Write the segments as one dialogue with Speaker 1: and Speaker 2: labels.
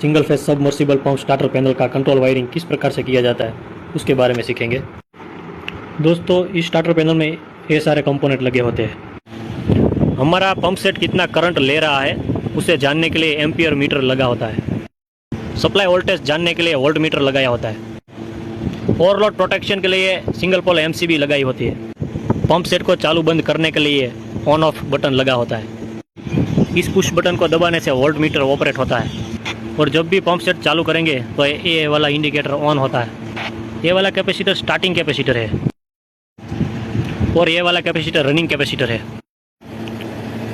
Speaker 1: Single phase submersible pump starter panel का control wiring किस प्रकार से किया जाता है उसके बारे में सीखेंगे। दोस्तों, इस स्टार्टर पैनल में ये सारे कंपोनेंट लगे होते हैं। हमारा पंप सेट कितना करंट ले रहा है उसे जानने के लिए एम्पियर मीटर लगा होता है। सप्लाई वोल्टेज जानने के लिए वोल्ट मीटर लगाया होता है। ओवरलोड प्रोटेक्शन के लिए सिंगल पोल एमसीबी लगाई होती है। पंप सेट को चालू बंद करने के लिए ऑन ऑफ बटन लगा होता है। इस पुश बटन को दबाने से वोल्ट मीटर ऑपरेट होता है और जब भी पंप सेट चालू करेंगे तो ये वाला इंडिकेटर ऑन होता है। ये वाला कैपेसिटर स्टार्टिंग कैपेसिटर है और ये वाला कैपेसिटर रनिंग कैपेसिटर है।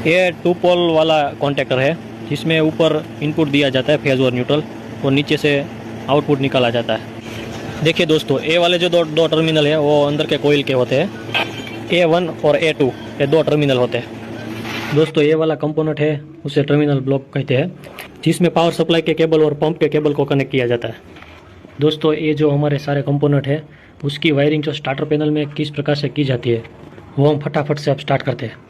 Speaker 1: ये 2 पोल वाला कॉन्टैक्टर है जिसमें ऊपर इनपुट दिया जाता है फेज और न्यूट्रल और नीचे से आउटपुट निकाला जाता है। देखिए दोस्तों, ए वाले जो दो टर्मिनल है वो अंदर के कोयल के होते हैं। A1 और A2 ये 2 टर्मिनल होते हैं। दोस्तों, ये वाला कंपोनेंट है उसे टर्मिनल ब्लॉक कहते हैं जिसमें पावर सप्लाई के केबल और पंप के केबल को कनेक्ट किया जाता है। दोस्तों, ये जो हमारे सारे कंपोनेंट है उसकी वायरिंग जो स्टार्टर पैनल में किस प्रकार से की जाती है वो हम फटाफट से अब स्टार्ट करते हैं।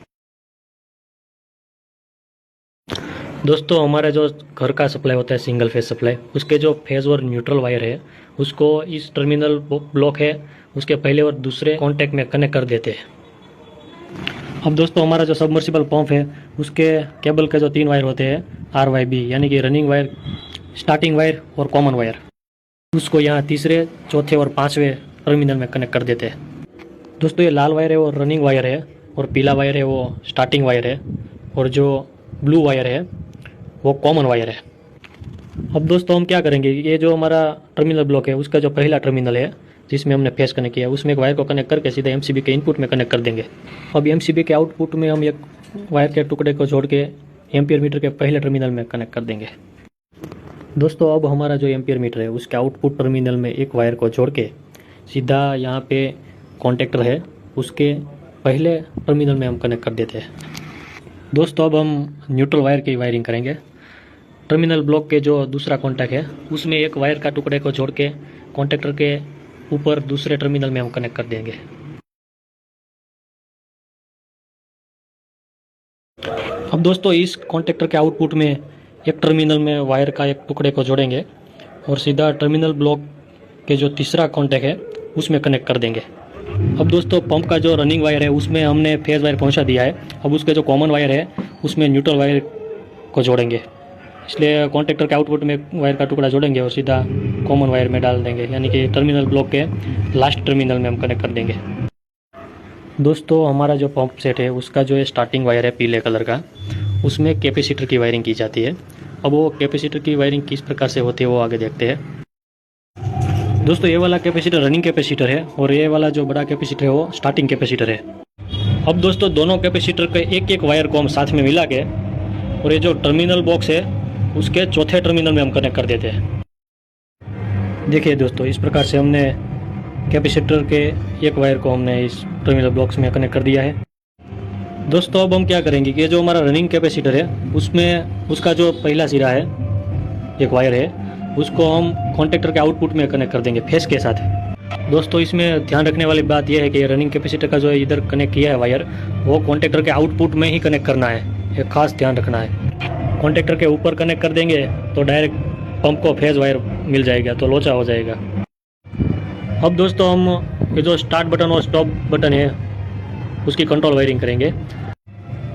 Speaker 1: दोस्तों, हमारा जो घर का सप्लाई होता है सिंगल फेज सप्लाई, उसके जो फेज और न्यूट्रल वायर है उसको इस टर्मिनल ब्लॉक है उसके पहले और दूसरे कॉन्टैक्ट में कनेक्ट कर देते हैं। अब दोस्तों, हमारा जो सबमर्सिबल पंप है उसके केबल के जो 3 वायर होते हैं RYB यानी कि रनिंग वायर, स्टार्टिंग वायर और कॉमन वायर, उसको यहाँ तीसरे, चौथे और 5वें टर्मिनल में कनेक्ट कर देते हैं। दोस्तों, ये लाल वायर है वो रनिंग वायर है और पीला वायर है वो स्टार्टिंग वायर है और जो ब्लू वायर है वो कॉमन वायर है। अब दोस्तों, हम क्या करेंगे, ये जो हमारा टर्मिनल ब्लॉक है उसका जो पहला टर्मिनल है जिसमें हमने फेस कनेक्ट किया उसमें एक वायर को कनेक्ट करके सीधा एमसीबी के इनपुट में कनेक्ट कर देंगे। अब एमसीबी के आउटपुट में हम एक वायर के टुकड़े को जोड़ के एम्पियर मीटर के पहले टर्मिनल में कनेक्ट कर देंगे। दोस्तों, अब हमारा जो एम्पियर मीटर है उसके आउटपुट टर्मिनल में एक वायर को जोड़ के सीधा यहाँ पे कॉन्टैक्टर है उसके पहले टर्मिनल में हम कनेक्ट कर देते हैं। दोस्तों, अब हम न्यूट्रल वायर की वायरिंग करेंगे। टर्मिनल ब्लॉक के जो दूसरा कॉन्टैक्ट है उसमें एक वायर का टुकड़े को जोड़ के कॉन्टैक्टर के ऊपर दूसरे टर्मिनल में हम कनेक्ट कर देंगे। अब दोस्तों, इस कॉन्टैक्टर के आउटपुट में एक टर्मिनल में वायर का एक टुकड़े को जोड़ेंगे और सीधा टर्मिनल ब्लॉक के जो तीसरा कॉन्टैक्ट है उसमें कनेक्ट कर देंगे। अब दोस्तों, पंप का जो रनिंग वायर है उसमें हमने फेज वायर पहुंचा दिया है। अब उसके जो कॉमन वायर है उसमें न्यूट्रल वायर को जोड़ेंगे, इसलिए कॉन्टैक्टर के आउटपुट में वायर का टुकड़ा जोड़ेंगे और सीधा कॉमन वायर में डाल देंगे यानी कि टर्मिनल ब्लॉक के लास्ट टर्मिनल में हम कनेक्ट कर देंगे। दोस्तों, हमारा जो पंप सेट है उसका जो स्टार्टिंग वायर है पीले कलर का उसमें कैपेसिटर की वायरिंग की जाती है। अब वो कैपेसिटर की वायरिंग किस प्रकार से होती है वो आगे देखते हैं। दोस्तों, ये वाला कैपेसिटर रनिंग कैपेसिटर है और ये वाला जो बड़ा कैपेसिटर है वो स्टार्टिंग कैपेसिटर है। अब दोस्तों, दोनों कैपेसिटर के एक वायर को हम साथ में मिला के और ये जो टर्मिनल बॉक्स है उसके चौथे टर्मिनल में हम कनेक्ट कर देते हैं। देखिए दोस्तों, इस प्रकार से हमने कैपेसिटर के एक वायर को हमने इस टर्मिनल ब्लॉक्स में कनेक्ट कर दिया है। दोस्तों, अब हम क्या करेंगे कि जो हमारा रनिंग कैपेसिटर है उसमें उसका जो पहला सिरा है एक वायर है उसको हम कॉन्टैक्टर के आउटपुट में कनेक्ट कर देंगे फेस के साथ। दोस्तों, इसमें ध्यान रखने वाली बात यह है कि रनिंग कैपेसिटर का जो इधर कनेक्ट किया है वायर वो कॉन्टैक्टर के आउटपुट में ही कनेक्ट करना है, एक खास ध्यान रखना है। कॉन्टैक्टर के ऊपर कनेक्ट कर देंगे तो डायरेक्ट पंप को फेज वायर मिल जाएगा तो लोचा हो जाएगा। अब दोस्तों, हम ये जो स्टार्ट बटन और स्टॉप बटन है उसकी कंट्रोल वायरिंग करेंगे।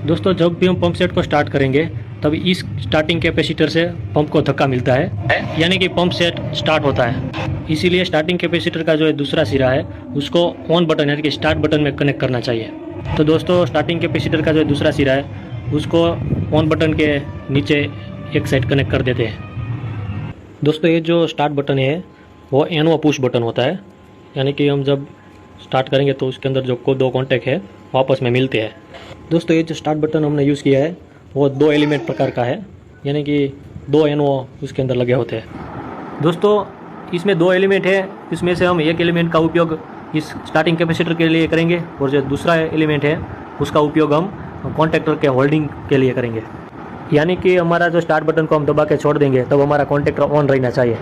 Speaker 1: दोस्तों, जब भी हम पंप सेट को स्टार्ट करेंगे तब इस स्टार्टिंग कैपेसिटर से पंप को धक्का मिलता है यानी कि पंप सेट स्टार्ट होता है। इसीलिए स्टार्टिंग कैपेसिटर का जो दूसरा सिरा है उसको ऑन बटन यानी कि स्टार्ट बटन में कनेक्ट करना चाहिए। तो दोस्तों, स्टार्टिंग कैपेसिटर का जो दूसरा सिरा है उसको ऑन बटन के नीचे एक साइड कनेक्ट कर देते हैं। दोस्तों, ये जो स्टार्ट बटन है वो NO पुश बटन होता है यानी कि हम जब स्टार्ट करेंगे तो उसके अंदर जो 2 कॉन्टैक्ट है आपस में मिलते हैं। दोस्तों, ये जो स्टार्ट बटन हमने यूज़ किया है वो 2 एलिमेंट प्रकार का है यानी कि 2 NO उसके अंदर लगे होते हैं। दोस्तों, इसमें 2 एलिमेंट है, इसमें से हम एक एलिमेंट का उपयोग इस स्टार्टिंग कैपेसिटर के लिए करेंगे और जो दूसरा एलिमेंट है उसका उपयोग हम कॉन्टैक्टर के होल्डिंग के लिए करेंगे। यानी कि हमारा जो स्टार्ट बटन को हम दबा के छोड़ देंगे तब हमारा कॉन्टैक्टर ऑन रहना चाहिए,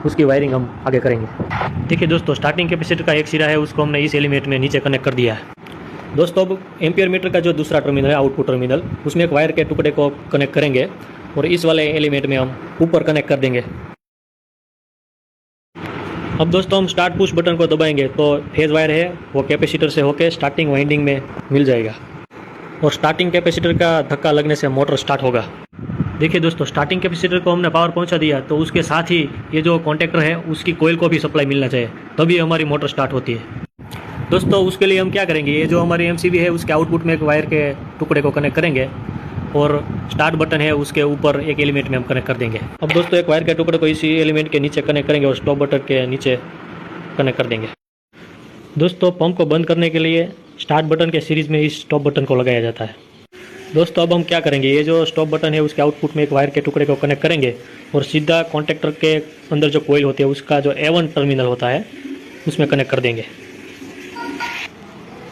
Speaker 1: उसकी वायरिंग हम आगे करेंगे। देखिए दोस्तों, स्टार्टिंग कैपेसिटर का एक सिरा है उसको हमने इस एलिमेंट में नीचे कनेक्ट कर दिया है। दोस्तों, अब एम्पियर मीटर का जो दूसरा टर्मिनल है आउटपुट टर्मिनल उसमें एक वायर के टुकड़े को कनेक्ट करेंगे और इस वाले एलिमेंट में हम ऊपर कनेक्ट कर देंगे। अब दोस्तों हम स्टार्ट पुश बटन को दबाएंगे तो फेज वायर है वो कैपेसिटर से होकर स्टार्टिंग वाइंडिंग में मिल जाएगा और स्टार्टिंग कैपेसिटर का धक्का लगने से मोटर स्टार्ट होगा। देखिए दोस्तों, स्टार्टिंग कैपेसिटर को हमने पावर पहुंचा दिया तो उसके साथ ही ये जो कॉन्टेक्टर है उसकी कोयल को भी सप्लाई मिलना चाहिए, तभी हमारी मोटर स्टार्ट होती है। दोस्तों उसके लिए हम क्या करेंगे, ये जो हमारी एमसीबी है उसके आउटपुट में एक वायर के टुकड़े को कनेक्ट करेंगे और स्टार्ट बटन है उसके ऊपर एक एलिमेंट में हम कनेक्ट कर देंगे। अब दोस्तों एक वायर के टुकड़े को इसी एलिमेंट के नीचे कनेक्ट करेंगे और स्टॉप बटन के नीचे कनेक्ट कर देंगे। दोस्तों पंप को बंद करने के लिए स्टार्ट बटन के सीरीज में इस स्टॉप बटन को लगाया जाता है। दोस्तों अब हम क्या करेंगे, ये जो स्टॉप बटन है उसके आउटपुट में एक वायर के टुकड़े को कनेक्ट करेंगे और सीधा कॉन्टेक्टर के अंदर जो कोयल होती है उसका जो A1 टर्मिनल होता है उसमें कनेक्ट कर देंगे।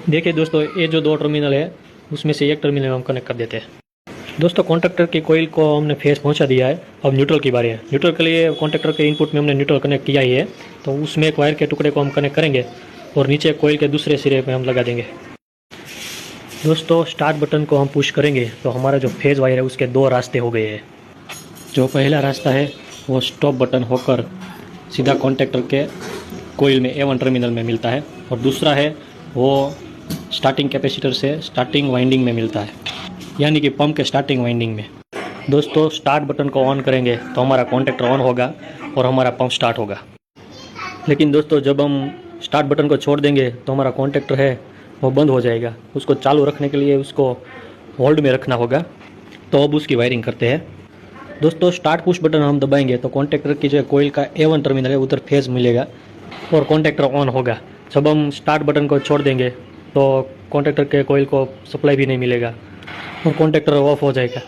Speaker 1: देखिए दोस्तों, ये जो 2 टर्मिनल है उसमें से एक टर्मिनल हम कनेक्ट कर देते हैं। दोस्तों कॉन्टेक्टर की कोयल को हमने फेस पहुंचा दिया है, अब न्यूट्रल की बारी है। न्यूट्रल के लिए कॉन्टेक्टर के इनपुट में हमने न्यूट्रल कनेक्ट किया ही है, तो उसमें एक वायर के टुकड़े को हम कनेक्ट करेंगे और नीचे कोयल के दूसरे सिरे पे हम लगा देंगे। दोस्तों स्टार्ट बटन को हम पुश करेंगे तो हमारा जो फेज वायर है उसके 2 रास्ते हो गए हैं। जो पहला रास्ता है वो स्टॉप बटन होकर सीधा कॉन्टेक्टर के कोयल में A1 टर्मिनल में मिलता है और दूसरा है वो स्टार्टिंग कैपेसिटर से स्टार्टिंग वाइंडिंग में मिलता है, यानी कि पंप के स्टार्टिंग वाइंडिंग में। दोस्तों स्टार्ट बटन को ऑन करेंगे तो हमारा कॉन्टेक्टर ऑन होगा और हमारा पंप स्टार्ट होगा। लेकिन दोस्तों जब हम स्टार्ट बटन को छोड़ देंगे तो हमारा कॉन्टेक्टर है वो बंद हो जाएगा। उसको चालू रखने के लिए उसको होल्ड में रखना होगा, तो अब उसकी वायरिंग करते हैं। दोस्तों स्टार्ट पुश बटन हम दबाएंगे तो कॉन्टेक्टर की जो कोयल का A1 टर्मिनल है उधर फेज मिलेगा और कॉन्टेक्टर ऑन होगा। जब हम स्टार्ट बटन को छोड़ देंगे तो कॉन्टेक्टर के कोयल को सप्लाई भी नहीं मिलेगा और कॉन्टेक्टर ऑफ हो जाएगा।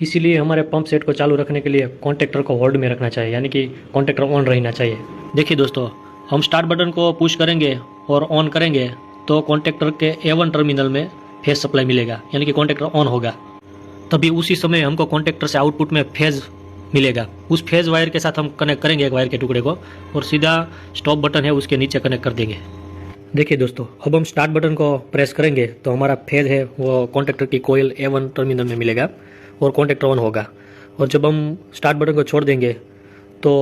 Speaker 1: इसीलिए हमारे पंप सेट को चालू रखने के लिए कॉन्टेक्टर को होल्ड में रखना चाहिए, यानी कि कॉन्टेक्टर ऑन रहना चाहिए। देखिए दोस्तों, हम स्टार्ट बटन को पुश करेंगे और ऑन करेंगे तो कॉन्टेक्टर के A1 टर्मिनल में फेज सप्लाई मिलेगा, यानी कि कॉन्टेक्टर ऑन होगा। तभी उसी समय हमको कॉन्टेक्टर से आउटपुट में फेज मिलेगा। उस फेज वायर के साथ हम कनेक्ट करेंगे एक वायर के टुकड़े को और सीधा स्टॉप बटन है उसके नीचे कनेक्ट कर देंगे। देखिए दोस्तों, अब हम स्टार्ट बटन को प्रेस करेंगे तो हमारा फेज है वो कॉन्टेक्टर की कोयल A1 टर्मिनल में मिलेगा और कॉन्टेक्टर ऑन होगा। और जब हम स्टार्ट बटन को छोड़ देंगे तो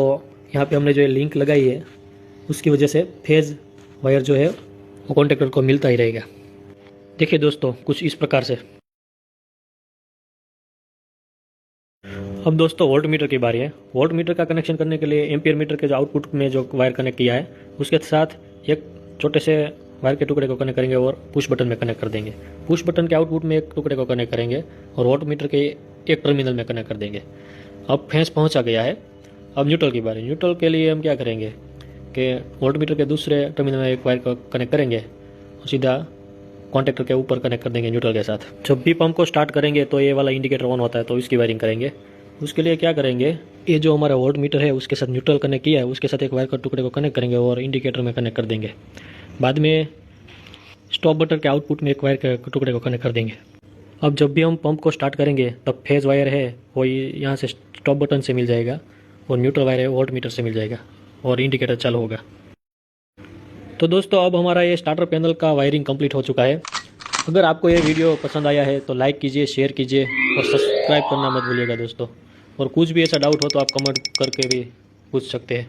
Speaker 1: यहाँ पे हमने जो लिंक लगाई है उसकी वजह से फेज वायर जो है वो कॉन्टेक्टर को मिलता ही रहेगा। देखिए दोस्तों कुछ इस प्रकार से। अब दोस्तों वोल्ट मीटर की बारी है। वोल्ट मीटर का कनेक्शन करने के लिए एम्पियर मीटर के जो आउटपुट में जो वायर कनेक्ट किया है उसके साथ एक छोटे से वायर के टुकड़े को कनेक्ट करेंगे और पुश बटन में कनेक्ट कर देंगे। पुश बटन के आउटपुट में एक टुकड़े को कनेक्ट करेंगे और वोल्ट मीटर के एक टर्मिनल में कनेक्ट कर देंगे। अब फेस पहुंचा गया है। अब न्यूट्रल की बारी। न्यूट्रल के लिए हम क्या करेंगे कि वोल्ट मीटर के दूसरे टर्मिनल में एक वायर को कनेक्ट करेंगे और सीधा कॉन्टेक्टर के ऊपर कनेक्ट कर देंगे न्यूट्रल के साथ। जब भी पंप को स्टार्ट करेंगे तो ये वाला इंडिकेटर ऑन होता है, तो इसकी वायरिंग करेंगे। उसके लिए क्या करेंगे, ये जो हमारा वोल्ट मीटर है उसके साथ न्यूट्रल कनेक्ट किया है उसके साथ एक वायर के टुकड़े को कनेक्ट करेंगे और इंडिकेटर में कनेक्ट कर देंगे। बाद में स्टॉप बटन के आउटपुट में एक वायर के टुकड़े को कनेक्ट कर देंगे। अब जब भी हम पंप को स्टार्ट करेंगे तब फेज वायर है वो यहाँ से स्टॉप बटन से मिल जाएगा और न्यूट्रल वायर है वोल्ट मीटर से मिल जाएगा और इंडिकेटर चालू होगा। तो दोस्तों अब हमारा ये स्टार्टर पैनल का वायरिंग कंप्लीट हो चुका है। अगर आपको ये वीडियो पसंद आया है तो लाइक कीजिए, शेयर कीजिए और सब्सक्राइब करना मत भूलिएगा दोस्तों। और कुछ भी ऐसा डाउट हो तो आप कमेंट करके भी पूछ सकते हैं।